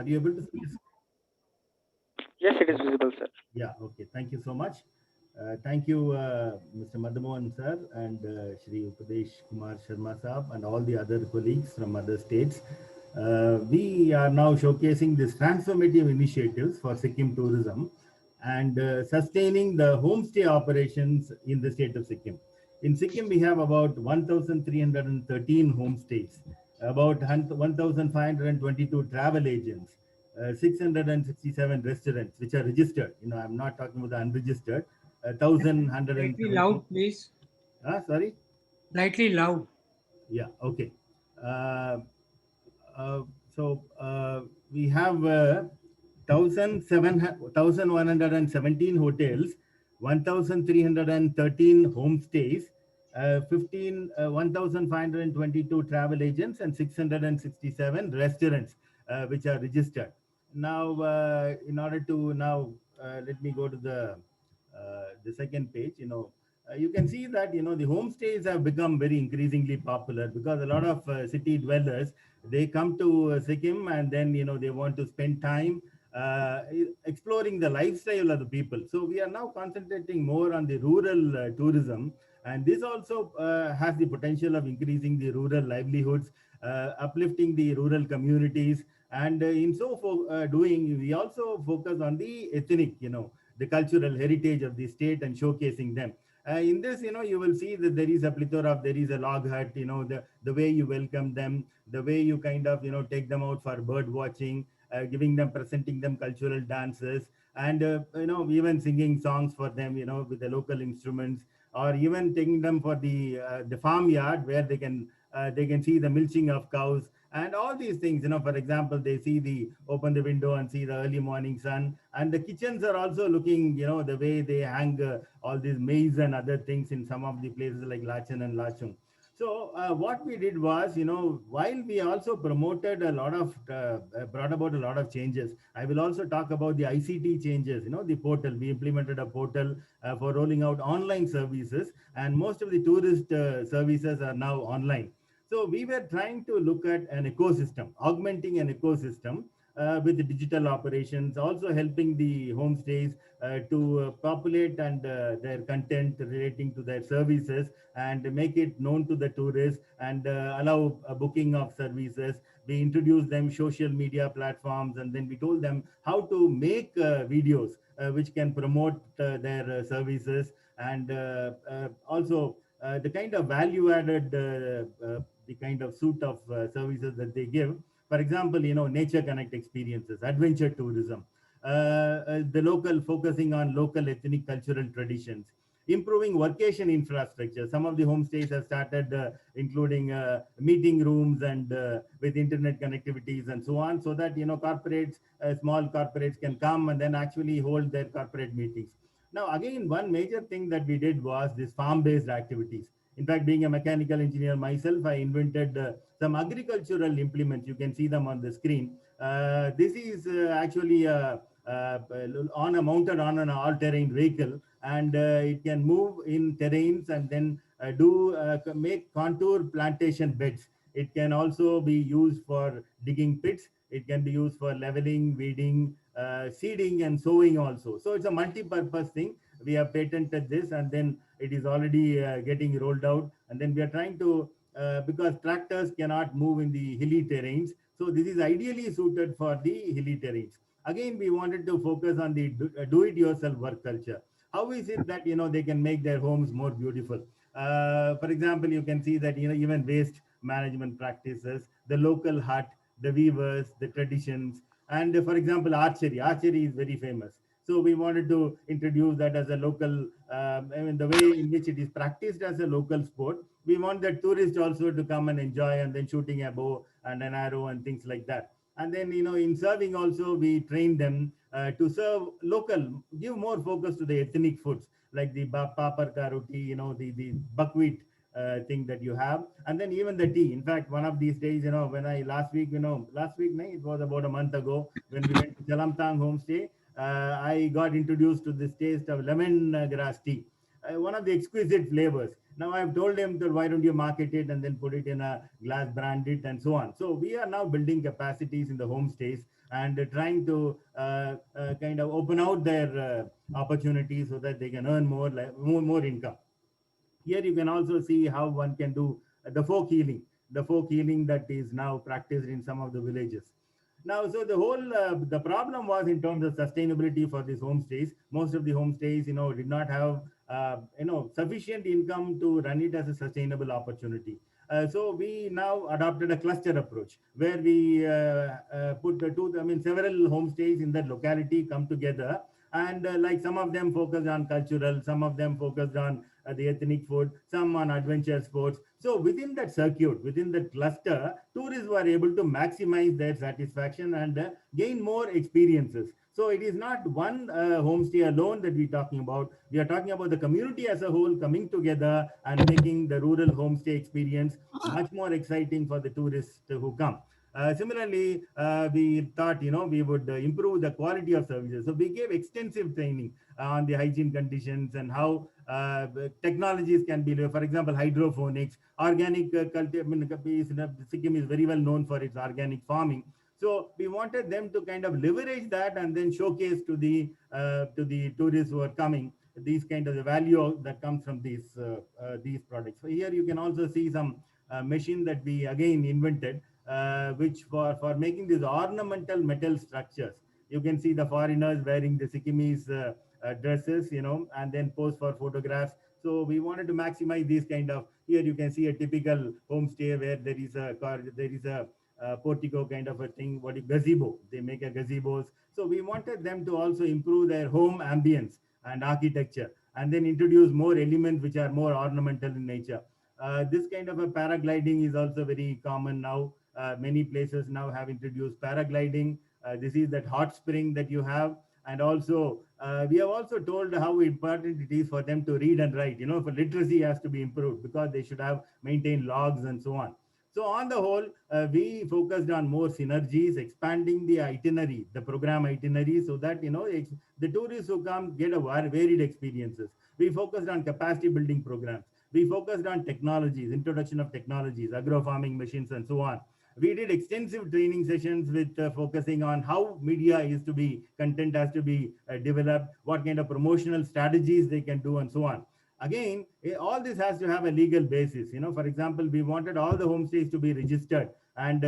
Are you able to see? Yes, it is visible, sir. Yeah, okay. Thank you so much. Thank you, Mr. Madhamohan sir and Shri Upadesh Kumar Sharma Saab and all the other colleagues from other states. We are now showcasing these transformative initiatives for Sikkim tourism and sustaining the homestay operations in the state of Sikkim. In Sikkim, we have about 1,313 homestays, about 1,522 travel agents, 667 restaurants which are registered. I'm not talking about the unregistered. Slightly 1,170. loud, please. Sorry. Slightly loud. Yeah. Okay. Uh, uh, so we have 1,117 hotels, 1,313 homestays, 1,522 travel agents, and 667 restaurants which are registered. Now, in order to now, let me go to the second page. You can see that the homestays have become very increasingly popular because a lot of city dwellers, they come to Sikkim, and then they want to spend time exploring the lifestyle of the people. So we are now concentrating more on the rural tourism, and this also has the potential of increasing the rural livelihoods, uplifting the rural communities, and in doing, we also focus on the ethnic, the cultural heritage of the state and showcasing them. In this, you will see that there is a plethora of, there is a log hut, the way you welcome them, the way you kind of, take them out for bird watching, giving them, presenting them cultural dances, and, even singing songs for them, with the local instruments, or even taking them for the farmyard where they can see the milching of cows and all these things. For example, they see the open the window and see the early morning sun, and the kitchens are also looking, the way they hang all these maize and other things in some of the places like Lachan and Lachung. So what we did was, while we also promoted a lot of, brought about a lot of changes. I will also talk about the ICT changes. The portal, we implemented a portal for rolling out online services, and most of the tourist services are now online. So we were trying to look at an ecosystem, augmenting an ecosystem with the digital operations, also helping the homestays to populate and their content relating to their services and make it known to the tourists, and allow a booking of services. We introduced them social media platforms, and then we told them how to make videos which can promote their services, and also the kind of value added, the kind of suite of services that they give. For example, nature connect experiences, adventure tourism, the local, focusing on local ethnic cultural traditions, improving workation infrastructure. Some of the homestays have started including meeting rooms and with internet connectivities and so on, so that corporates, small corporates can come and then actually hold their corporate meetings. Now, again, one major thing that we did was this farm-based activities. In fact, being a mechanical engineer myself, I invented some agricultural implements. You can see them on the screen. This is actually on a mounted on an all-terrain vehicle, and it can move in terrains, and then make contour plantation beds. It can also be used for digging pits. It can be used for leveling, weeding, seeding, and sowing also. So it's a multi-purpose thing. We have patented this, and then it is already getting rolled out. And then we are trying to, because tractors cannot move in the hilly terrains, so this is ideally suited for the hilly terrains. Again, we wanted to focus on the do-it-yourself work culture. How is it that they can make their homes more beautiful? For example, you can see that even waste management practices, the local hut, the weavers, the traditions, and for example, archery. Archery is very famous. So we wanted to introduce that as a local, the way in which it is practiced as a local sport. We want the tourists also to come and enjoy, and then shooting a bow and an arrow and things like that. And then, in serving also, we train them to serve local, give more focus to the ethnic foods like the papar ka roti, the buckwheat thing that you have, and then even the tea. In fact, one of these days, when I last week, no, it was about a month ago, when we went to Chalamtang homestay, I got introduced to this taste of lemon grass tea, one of the exquisite flavors. Now I've told him that why don't you market it and then put it in a glass, brand it, and so on. So we are now building capacities in the homestays and trying to kind of open out their opportunities so that they can earn more, like, more income. Here you can also see how one can do the folk healing that is now practiced in some of the villages. Now, so the problem was in terms of sustainability for these homestays. Most of the homestays, did not have sufficient income to run it as a sustainable opportunity. So we now adopted a cluster approach where we put the two, I mean, several homestays in that locality come together, and like some of them focused on cultural, some of them focused on the ethnic food, some on adventure sports. So within that circuit, within that cluster, tourists were able to maximize their satisfaction and gain more experiences. So it is not one homestay alone that we're talking about. We are talking about the community as a whole coming together and making the rural homestay experience much more exciting for the tourists who come. Similarly, we thought, we would improve the quality of services. So we gave extensive training on the hygiene conditions and how technologies can be, for example, hydroponics, organic culture. I mean, Sikkim is very well known for its organic farming. So we wanted them to kind of leverage that and then showcase to the tourists who are coming these kind of the value that comes from these products. So here you can also see some machine that we again invented, which for making these ornamental metal structures. You can see the foreigners wearing the Sikkimese dresses, and then pose for photographs. So we wanted to maximize these kind of. Here you can see a typical homestay where there is a portico kind of a thing. What is gazebo? They make a gazebos. So we wanted them to also improve their home ambience and architecture, and then introduce more elements which are more ornamental in nature. This kind of a paragliding is also very common now. Many places now have introduced paragliding. This is that hot spring that you have. And also, we have also told how important it is for them to read and write. For literacy has to be improved because they should have maintained logs and so on. So on the whole, we focused on more synergies, expanding the itinerary, the program itinerary, so that the tourists who come get a varied experiences. We focused on capacity building programs. We focused on technologies, introduction of technologies, agro farming machines, and so on. We did extensive training sessions with focusing on how media is to be, content has to be developed, what kind of promotional strategies they can do, and so on. Again, all this has to have a legal basis. For example, we wanted all the homestays to be registered, and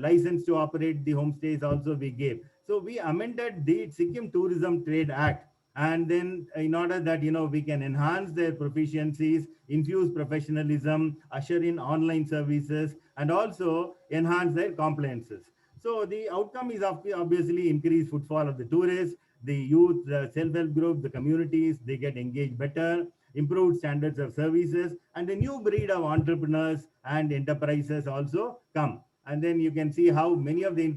license to operate the homestays also we gave. So we amended the Sikkim Tourism Trade Act, and then in order that we can enhance their proficiencies, infuse professionalism, usher in online services, and also enhance their compliances. So the outcome is obviously increased footfall of the tourists, the youth, the self-help group, the communities, they get engaged better, improved standards of services, and a new breed of entrepreneurs and enterprises also come. And then you can see how many of the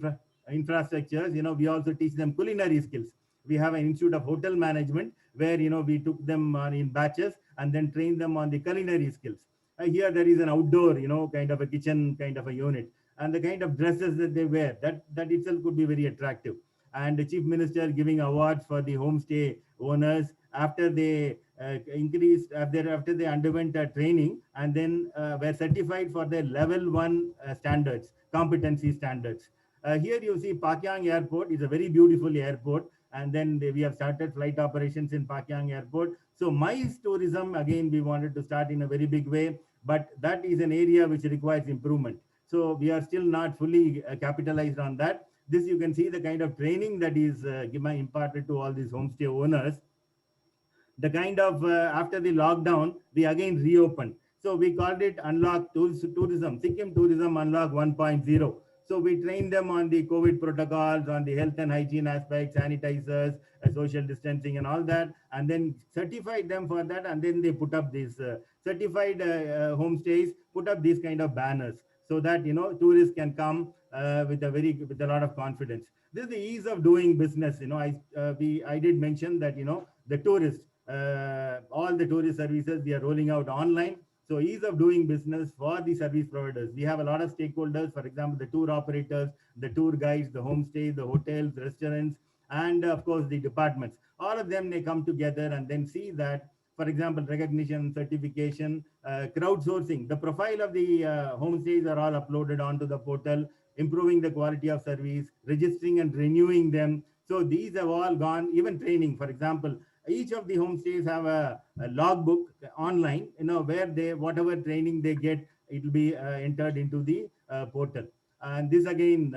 infrastructures, we also teach them culinary skills. We have an institute of hotel management where we took them on in batches and then trained them on the culinary skills. Here there is an outdoor kind of a kitchen kind of a unit, and the kind of dresses that they wear, that itself could be very attractive. And the chief minister giving awards for the homestay owners after they increased after they underwent a training, and then were certified for their level 1 standards, competency standards. Here you see Pakyang Airport is a very beautiful airport, and then we have started flight operations in Pakyang Airport. So MICE tourism, again, we wanted to start in a very big way, but that is an area which requires improvement. So we are still not fully capitalized on that. This you can see the kind of training that is imparted to all these homestay owners. The kind of after the lockdown, we again reopened. So we called it Unlock Tourism, Sikkim Tourism Unlock 1.0. So we trained them on the COVID protocols, on the health and hygiene aspects, sanitizers, social distancing, and all that, and then certified them for that. And then they put up these certified homestays, put up these kind of banners so that tourists can come with a lot of confidence. This is the ease of doing business. I did mention that the tourists, all the tourist services we are rolling out online. So ease of doing business for the service providers. We have a lot of stakeholders, for example, the tour operators, the tour guides, the homestays, the hotels, restaurants, and of course the departments. All of them, they come together and then see that For example, recognition, certification, crowdsourcing. The profile of the homestays are all uploaded onto the portal, improving the quality of service, registering and renewing them. So these have all gone, even training. For example, each of the homestays have a logbook online, where they, whatever training they get, it will be entered into the portal. And this again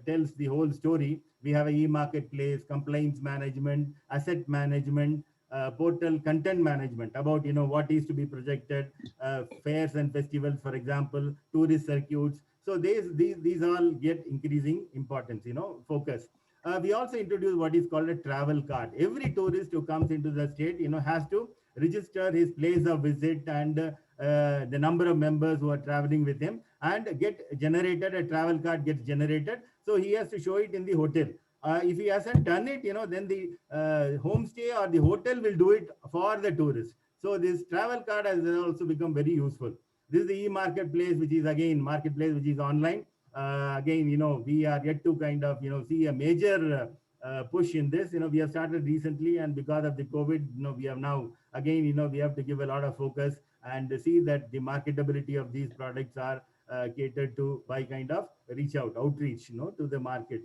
tells the whole story. We have a e-marketplace, complaints management, asset management, portal content management about what is to be projected, fairs and festivals, for example, tourist circuits. So these all get increasing importance, focus. We also introduced what is called a travel card. Every tourist who comes into the state, has to register his place of visit and the number of members who are traveling with him, and get generated a travel card gets generated. So he has to show it in the hotel. If he hasn't done it, then the homestay or the hotel will do it for the tourist. So this travel card has also become very useful. This is the e-marketplace, which is again marketplace, which is online. Again, we are yet to kind of, see a major push in this. We have started recently, and because of the COVID, we have now again, we have to give a lot of focus and see that the marketability of these products are catered to by kind of outreach, to the market.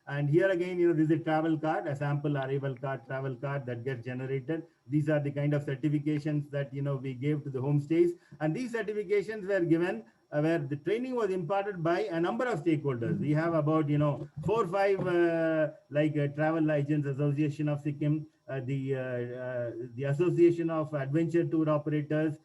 And here again, this is a travel card, a sample arrival card, travel card that gets generated. These are the kind of certifications that we gave to the homestays, and these certifications were given where the training was imparted by a number of stakeholders. We have about 4 or 5 like Travel Agents Association of Sikkim, the Association of Adventure Tour Operators,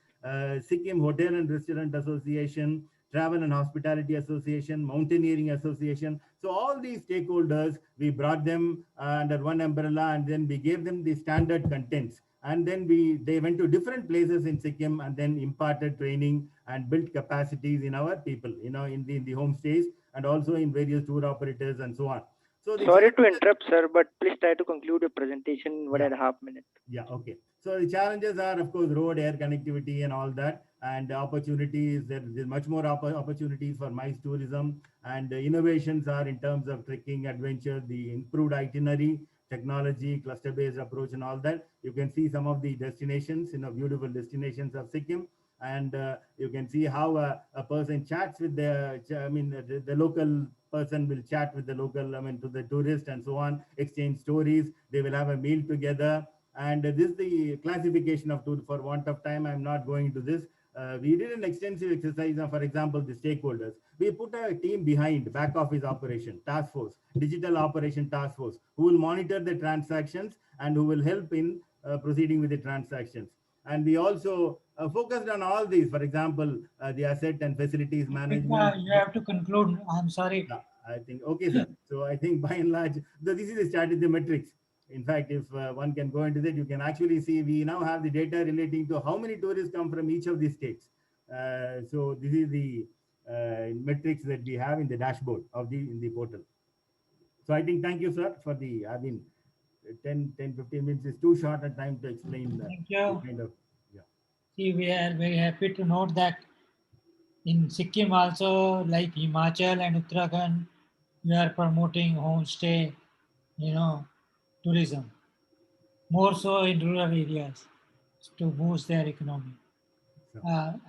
Sikkim Hotel and Restaurant Association, Travel and Hospitality Association, Mountaineering Association. So all these stakeholders, we brought them under one umbrella, and then we gave them the standard contents. And then they went to different places in Sikkim and then imparted training and built capacities in our people, in the homestays, and also in various tour operators and so on. So the Sorry to challenges, interrupt, sir, but please try to conclude your presentation in one yeah, and a half minute. yeah, okay. So the challenges are, of course, road, air connectivity, and all that. And opportunities, there's much more opportunities for MICE tourism. And innovations are in terms of trekking, adventure, the improved itinerary, technology, cluster-based approach, and all that. You can see some of the destinations, beautiful destinations of Sikkim. And you can see how a person chats with the local person will chat with the local, to the tourist and so on, exchange stories. They will have a meal together. And this is the classification of tour. For want of time, I'm not going to this. We did an extensive exercise on, for example, the stakeholders. We put a team behind back office operation, task force, digital operation task force, who will monitor the transactions and who will help in proceeding with the transactions. And we also focused on all these, for example, the asset and facilities I think management. you have to conclude. I'm sorry. Yeah, I think, okay, sir. So I think by and large, this is the strategy metrics. In fact, if one can go into that, you can actually see we now have the data relating to how many tourists come from each of these states. So this is the metrics that we have in the dashboard of in the portal. So I think, thank you, sir, for the, 15 minutes is too short a time to explain Thank the you. kind of, yeah. See, we are very happy to note that in Sikkim also, like Himachal and Uttarakhand, we are promoting homestay, you know, tourism, more so in rural areas to boost their economy. So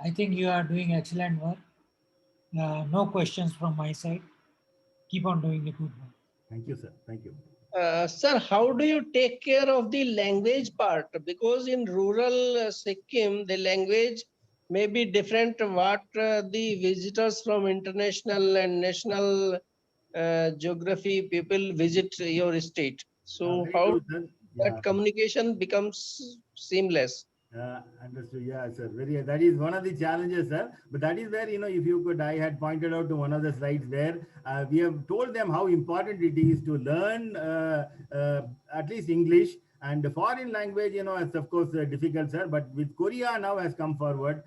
I think you are doing excellent work. No questions from my side. Keep on doing the good work. thank you, sir. Thank you. Sir, how do you take care of the language part? Because in rural Sikkim, the language may be different what the visitors from international and national geography people visit your state. So Very how true, sir. Yeah. that communication becomes seamless? Understood. Yeah, sir. That is one of the challenges, sir. But that is where, if you could, I had pointed out to one of the slides where we have told them how important it is to learn at least English. And the foreign language, it's of course difficult, sir. But with Korea now has come forward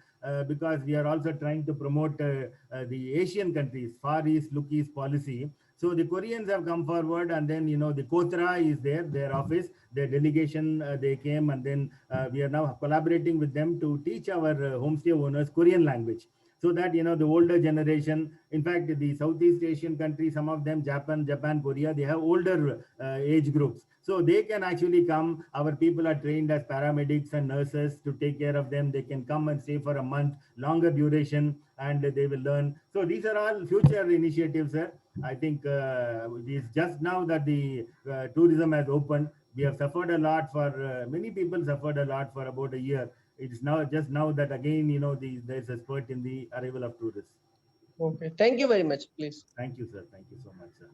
because we are also trying to promote the Asian countries, Far East, Look East policy. So the Koreans have come forward, and then the Kotra is there, their office, their delegation. They came, and then we are now collaborating with them to teach our homestay owners Korean language. so that the older generation, in fact the Southeast Asian countries, some of them, Japan, Korea, they have older age groups, so they can actually come. Our people are trained as paramedics and nurses to take care of them. They can come and stay for a month, longer duration, and they will learn. So these are all future initiatives, sir. I think it is just now that the tourism has opened. We have suffered a lot for many people suffered a lot for about a year. It is now just now that again, there's a spurt in the arrival of tourists. Okay. Thank you very much, please. Thank you, sir. Thank you so much, sir.